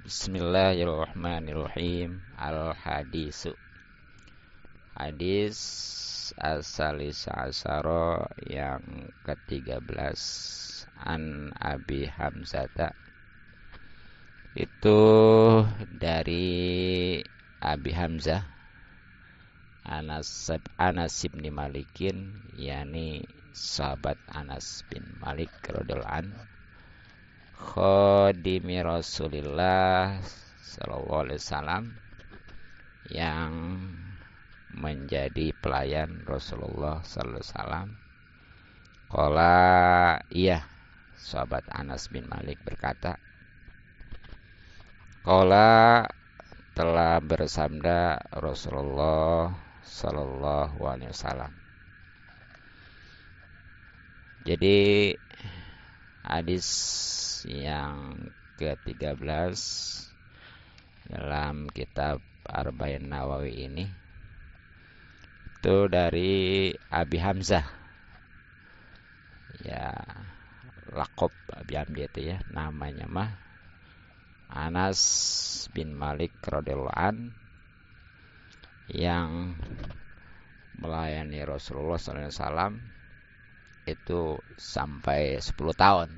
Bismillahirrahmanirrahim. Al-hadisu. Hadis as-salis asyara yang ke-13 an Abi Hamzata. Itu dari Abi Hamzah Anas bin Malikin, yakni sahabat Anas bin Malik radhiyallahu anhu, khadimi Rasulillah sallallahu alaihi wasallam, yang menjadi pelayan Rasulullah sallallahu alaihi wasallam. Qala, iya, sahabat Anas bin Malik berkata, qala, telah bersabda Rasulullah sallallahu alaihi wasallam. Jadi hadis yang ke-13 dalam kitab Arba'in Nawawi ini itu dari Abi Hamzah. Ya, lakob Abi Hamzah itu ya, namanya mah Anas bin Malik radhiyallahu an, yang melayani Rasulullah sallallahu alaihi wasallam itu sampai 10 tahun.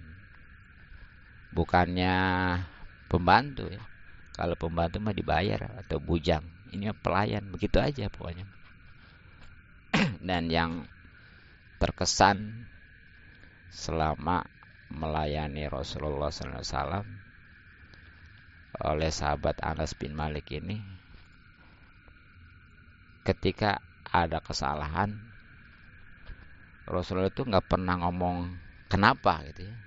Bukannya pembantu ya. Kalau pembantu mah dibayar atau bujang. Ini pelayan, begitu aja pokoknya. Dan yang terkesan selama melayani Rasulullah SAW oleh sahabat Anas bin Malik ini, ketika ada kesalahan, Rasulullah itu nggak pernah ngomong kenapa gitu ya.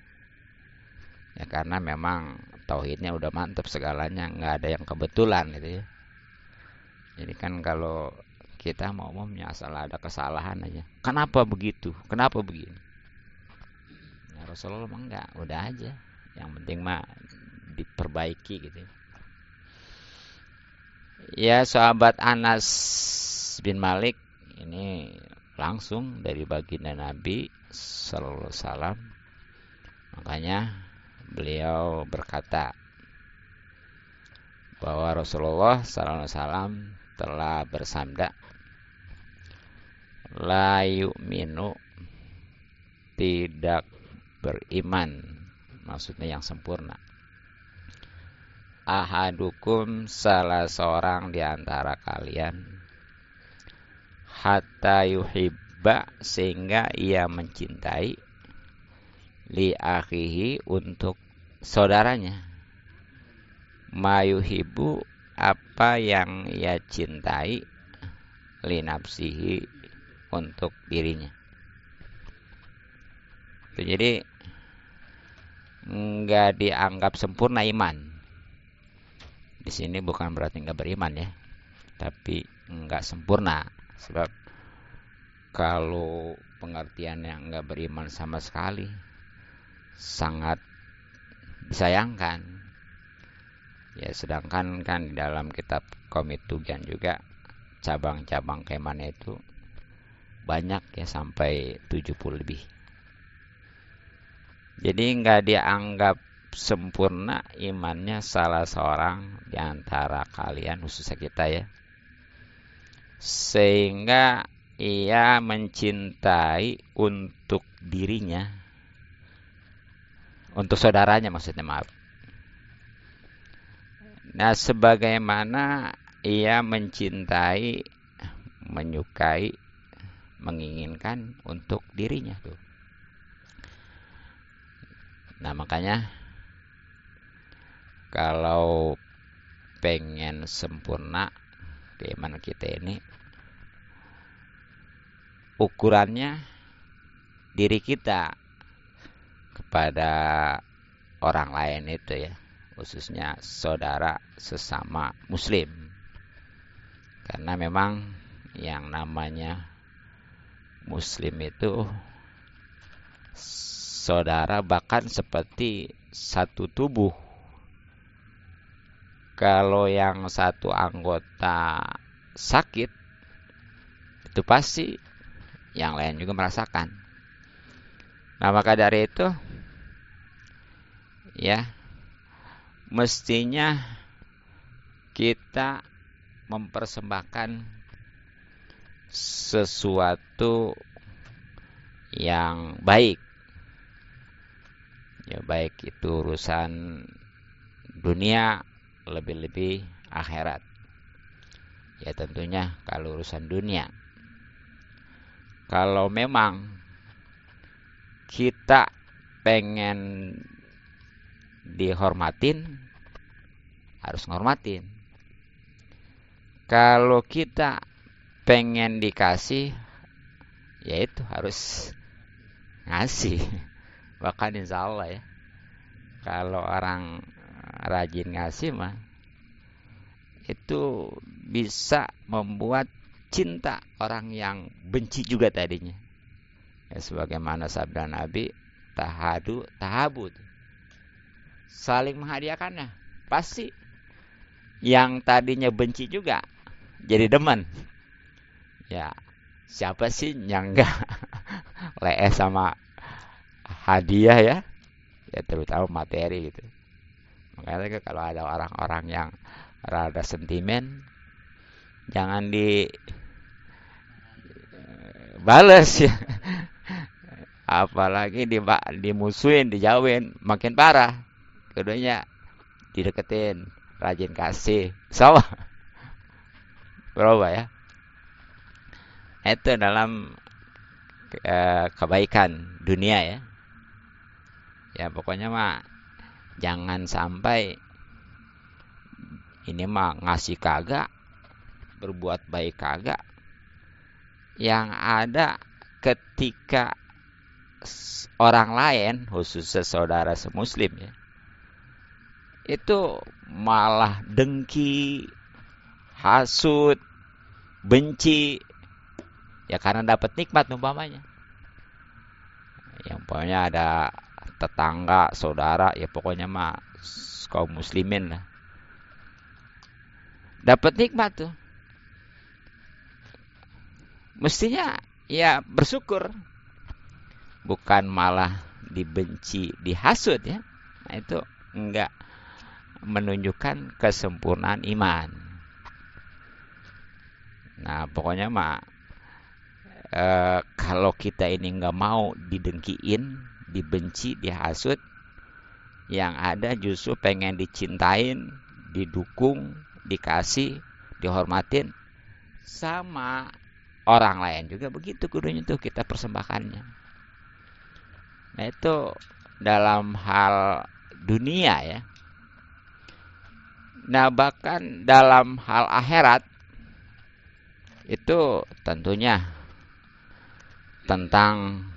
Ya karena memang tauhidnya udah mantap, segalanya nggak ada yang kebetulan gitu ya. Jadi kan kalau kita mau umumnya asal ada kesalahan aja, kenapa begitu, kenapa begini. Nah, Rasulullah mah enggak, udah aja, yang penting mah diperbaiki gitu ya. Ya, sahabat Anas bin Malik ini langsung dari baginda Nabi sallallahu alaihi wasallam. Makanya beliau berkata bahwa Rasulullah sallallahu alaihi wasallam telah bersabda, la yu'minu, tidak beriman, maksudnya yang sempurna, ahadukum, salah seorang di antara kalian, hatta yuhibba, sehingga ia mencintai, li akhihi, untuk saudaranya, mayuhibu, apa yang ia cintai, li nafsihi, untuk dirinya. Jadi enggak dianggap sempurna iman. Di sini bukan berarti enggak beriman ya, tapi enggak sempurna. Sebab kalau pengertian yang enggak beriman sama sekali sangat disayangkan. Ya, sedangkan kan di dalam kitab Komit Tugan juga cabang-cabang keimanan itu banyak ya, sampai 70 lebih. Jadi enggak dianggap sempurna imannya salah seorang di antara kalian, khususnya kita ya, sehingga ia mencintai untuk dirinya, untuk saudaranya maksudnya, maaf. Nah, sebagaimana ia mencintai, menyukai, menginginkan untuk dirinya tuh. Nah, makanya kalau pengen sempurna keimanan kita ini, ukurannya diri kita kepada orang lain itu ya, khususnya saudara sesama muslim. Karena memang yang namanya muslim itu saudara, bahkan seperti satu tubuh. Kalau yang satu anggota sakit, itu pasti yang lain juga merasakan. Nah, maka dari itu ya, mestinya kita mempersembahkan sesuatu yang baik, ya baik itu urusan dunia, lebih-lebih akhirat. Ya tentunya kalau urusan dunia, kalau memang kita pengen dihormatin, harus ngormatin. Kalau kita pengen dikasih, ya itu harus ngasih. Bahkan insya Allah ya, kalau orang rajin ngasih mah, itu bisa membuat cinta orang yang benci juga tadinya. Ya, sebagaimana sabda Nabi, tahadu tahabud, saling menghadiahkannya, pasti yang tadinya benci juga jadi demen. Ya, siapa sih yang enggak lees sama hadiah ya? Ya terutama materi gitu. Makanya kalau ada orang-orang yang rada sentimen, jangan dibales ya. Apalagi dimusuhin, dijauhin, makin parah. Keduanya dideketin, rajin kasih. Sama. Berubah ya. Itu dalam kebaikan dunia ya. Ya pokoknya mah jangan sampai ini mah ngasih kagak, berbuat baik kagak. Yang ada ketika orang lain, khususnya saudara semuslim ya, itu malah dengki, hasut, benci, ya karena dapat nikmat umpamanya. Yang pokoknya ada tetangga, saudara, ya pokoknya mah kaum muslimin lah, dapat nikmat tuh, mestinya ya bersyukur, bukan malah dibenci, dihasut ya. Nah itu enggak menunjukkan kesempurnaan iman. Nah pokoknya mah kalau kita ini enggak mau didengkiin, dibenci, dihasut, yang ada justru pengen dicintain, didukung, dikasih, dihormatin, sama orang lain juga begitu kudunya tuh kita persembahkannya. Nah itu dalam hal dunia ya. Nah bahkan dalam hal akhirat itu tentunya tentang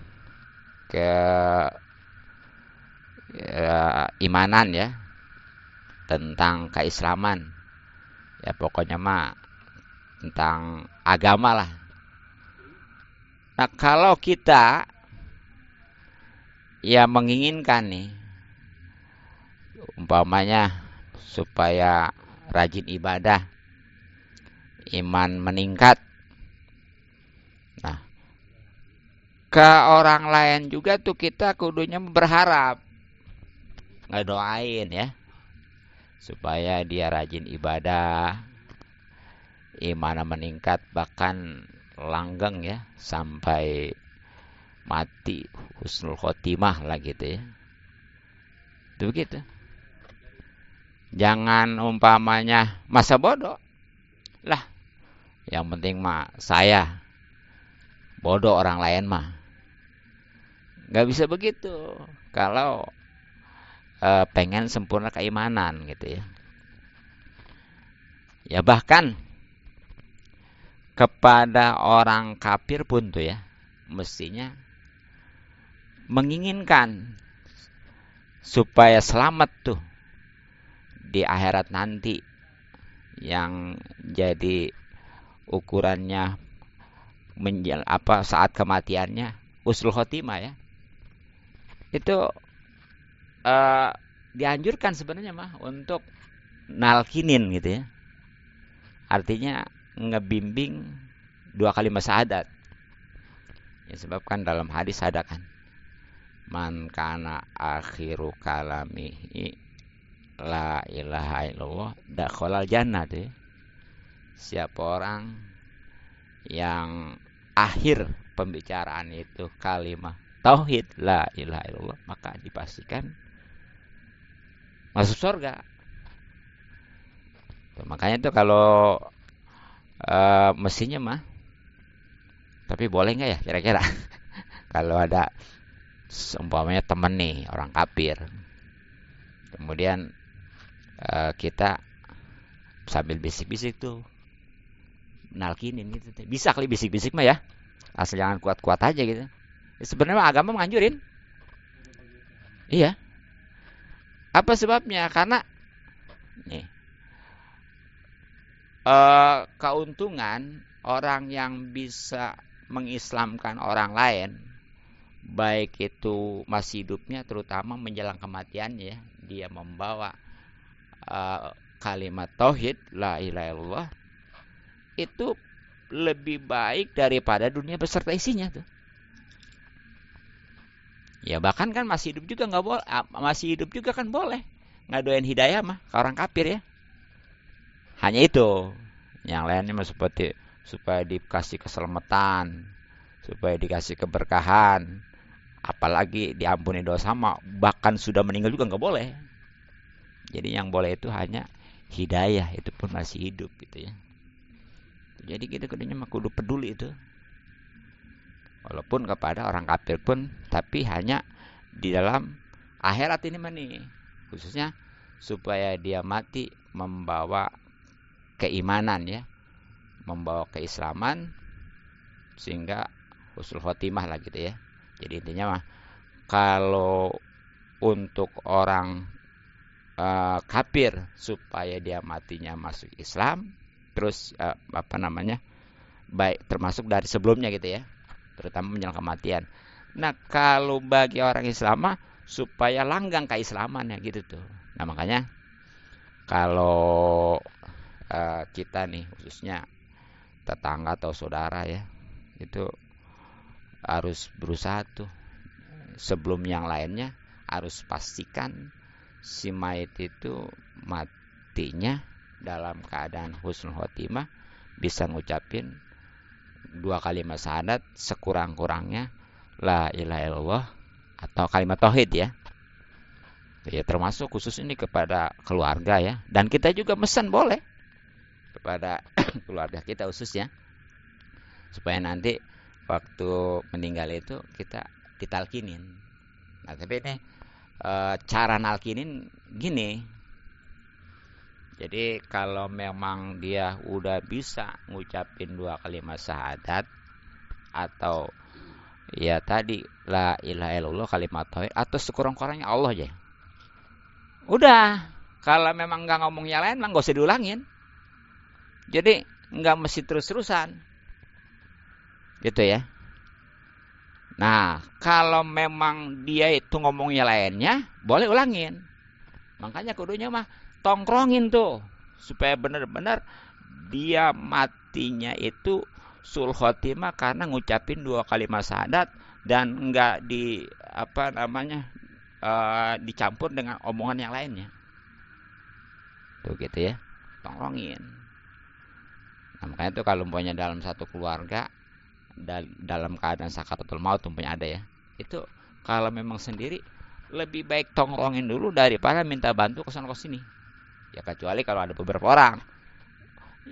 keimanan ya, tentang keislaman ya, pokoknya mah tentang agama lah. Nah kalau kita ya menginginkan nih umpamanya supaya rajin ibadah, iman meningkat, nah ke orang lain juga tuh kita kudunya berharap, ngedoain ya, supaya dia rajin ibadah, iman meningkat, bahkan langgeng ya, sampai mati husnul khotimah lah gitu ya. Itu begitu. Jangan umpamanya masa bodoh lah, yang penting mah saya, bodoh orang lain mah. Nggak bisa begitu kalau pengen sempurna keimanan gitu ya. Ya bahkan kepada orang kafir pun tuh ya, mestinya menginginkan supaya selamat tuh di akhirat nanti, yang jadi ukurannya saat kematiannya husnul khotimah ya. Itu dianjurkan sebenarnya mah untuk nalkinin gitu ya. Artinya ngebimbing 2 kalimat syahadat. Ya sebabkan dalam hadis ada kan, man kana akhiru kalamihi la ilaha illallah dakhalal jannah tuh. Siapa orang yang akhir pembicaraan itu kalimat tauhid la ilaha illallah, maka dipastikan masuk surga. Tuh, makanya tuh kalau mestinya mah, tapi boleh nggak ya kira-kira kalau ada seumpamanya temen nih orang kafir, kemudian kita sambil bisik-bisik tuh nalkinin gitu, bisa kali bisik-bisik mah ya, asal jangan kuat-kuat aja gitu. Ya, sebenarnya agama menganjurin. Iya. Apa sebabnya? Karena nih keuntungan orang yang bisa mengislamkan orang lain, baik itu masih hidupnya, terutama menjelang kematiannya, dia membawa kalimat tauhid la ilaha illallah, itu lebih baik daripada dunia beserta isinya tuh. Ya bahkan kan masih hidup juga nggak boleh, masih hidup juga kan boleh ngaduin hidayah mah ke orang kafir ya. Hanya itu, yang lainnya mah seperti supaya dikasih keselamatan, supaya dikasih keberkahan, apalagi diampuni dosa mah, bahkan sudah meninggal juga nggak boleh. Jadi yang boleh itu hanya hidayah, itu pun masih hidup gitu ya. Jadi kita kudunya mah kudu peduli itu, walaupun kepada orang kafir pun, tapi hanya di dalam akhirat ini mah nih, khususnya supaya dia mati membawa keimanan ya, membawa keislaman, sehingga husnul khotimah lah gitu ya. Jadi intinya mah kalau untuk orang kafir supaya dia matinya masuk Islam, terus baik termasuk dari sebelumnya gitu ya, terutama menjelang kematian. Nah kalau bagi orang Islam mah supaya langgang keislamannya gitu tuh. Nah makanya kalau kita nih khususnya tetangga atau saudara ya, itu harus berusaha tuh sebelum yang lainnya, harus pastikan si mayit itu matinya dalam keadaan husnul khotimah, bisa ngucapin 2 kalimat syahadat sekurang-kurangnya la ilaha illallah atau kalimat tauhid ya. Ya termasuk khusus ini kepada keluarga ya, dan kita juga mesen boleh kepada keluarga kita khususnya, supaya nanti waktu meninggal itu kita ditalkinin. Nah tapi ini cara nalkinin gini. Jadi kalau memang dia udah bisa ngucapin 2 kalimat syahadat atau ya tadi la ilaha illallah kalimat tauhid atau sekurang-kurangnya Allah aja, udah. Kalau memang nggak ngomongnya lain mah nggak usah diulangin. Jadi nggak mesti terus-terusan gitu ya. Nah kalau memang dia itu ngomongnya lainnya, boleh ulangin. Makanya kudunya mah tongkrongin tuh supaya benar-benar dia matinya itu sul khotimah karena ngucapin 2 kalimat syahadat dan enggak dicampur dengan omongan yang lainnya. Tuh gitu ya, tongkrongin. Nah, makanya tuh kalau umpamanya dalam satu keluarga dalam keadaan sakaratul maut umpamanya ada ya, itu kalau memang sendiri lebih baik tongkrongin dulu daripada minta bantu ke sana ke sini. Ya kecuali kalau ada beberapa orang.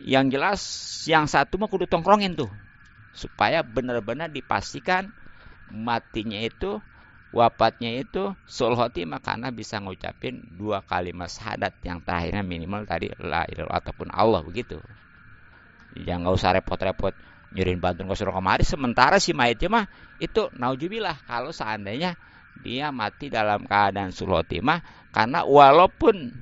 Yang jelas yang satu mah kudu tongkrongin tuh supaya benar-benar dipastikan matinya itu, wafatnya itu sul khotimah karena bisa ngucapin 2 kalimat syahadat yang terakhirnya minimal tadi la ilaha ataupun Allah begitu. Yang nggak usah repot-repot nyurin bantuan ke surga kemari, sementara si mayitnya mah itu naujubillah kalau seandainya dia mati dalam keadaan sul khotimah, karena walaupun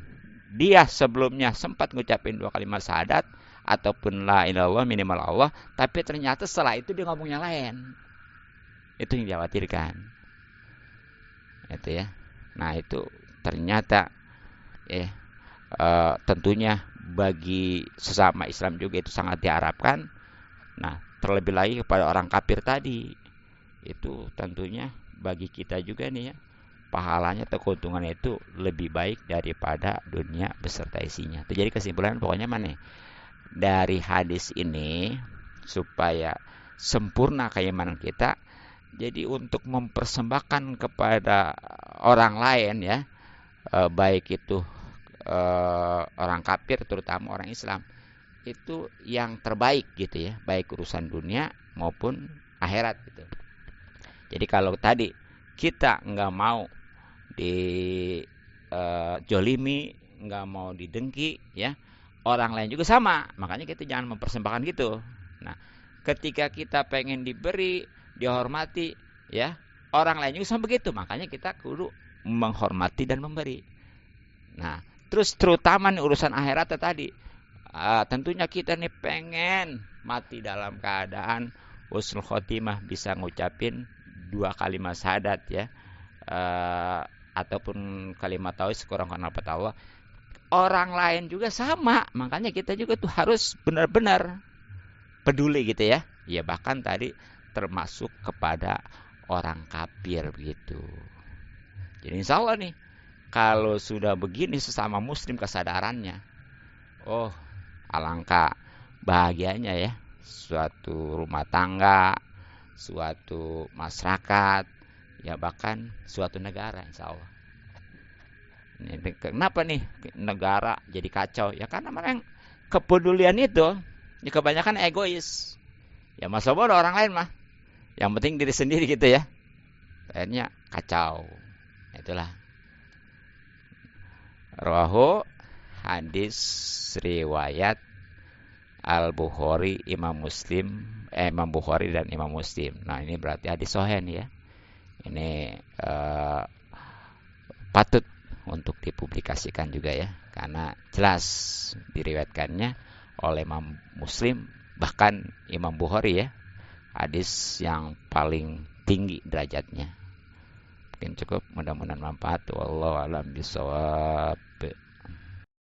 dia sebelumnya sempat ngucapin 2 kalimat syahadat ataupun la ilaha illallah minimal Allah, tapi ternyata setelah itu dia ngomong yang lain. Itu yang dikhawatirkan. Itu ya. Nah itu ternyata tentunya bagi sesama Islam juga itu sangat diharapkan. Nah terlebih lagi kepada orang kafir tadi, itu tentunya bagi kita juga nih ya, pahalanya atau keuntungannya itu lebih baik daripada dunia beserta isinya. Itu jadi kesimpulan pokoknya mana? Dari hadis ini supaya sempurna keimanan kita, jadi untuk mempersembahkan kepada orang lain ya, baik itu orang kafir terutama orang Islam, itu yang terbaik gitu ya, baik urusan dunia maupun akhirat gitu. Jadi kalau tadi kita nggak mau dijolimi, nggak mau didengki ya, orang lain juga sama, makanya kita jangan mempersembahkan gitu. Nah, ketika kita pengen diberi, dihormati ya, orang lain juga sama begitu, makanya kita kudu menghormati dan memberi. Nah, terus terutama nih urusan akhirat tadi, tentunya kita nih pengen mati dalam keadaan husnul khotimah, bisa ngucapin 2 kalimat syahadat ya, ataupun kalimat tauhid sekurang-kurangnya apa tahu. Orang lain juga sama, makanya kita juga tuh harus benar-benar peduli gitu ya. Ya bahkan tadi termasuk kepada orang kafir begitu. Jadi insya Allah nih, kalau sudah begini sesama muslim kesadarannya, oh alangkah bahagianya ya, suatu rumah tangga, suatu masyarakat, ya bahkan suatu negara insya Allah. Kenapa nih negara jadi kacau? Ya karena memang kepedulian itu ya kebanyakan egois. Ya masa bodoh orang lain mah, yang penting diri sendiri gitu ya. Akhirnya kacau. Itulah. Rawahu, hadis riwayat Al-Bukhari, Imam Bukhari dan Imam Muslim. Nah ini berarti hadis sahih nih ya. Ini patut untuk dipublikasikan juga ya, karena jelas diriwayatkannya oleh Imam Muslim, bahkan Imam Bukhari ya, hadis yang paling tinggi derajatnya. Mungkin cukup, mudah-mudahan manfaat. Wallahu a'lam bishawab.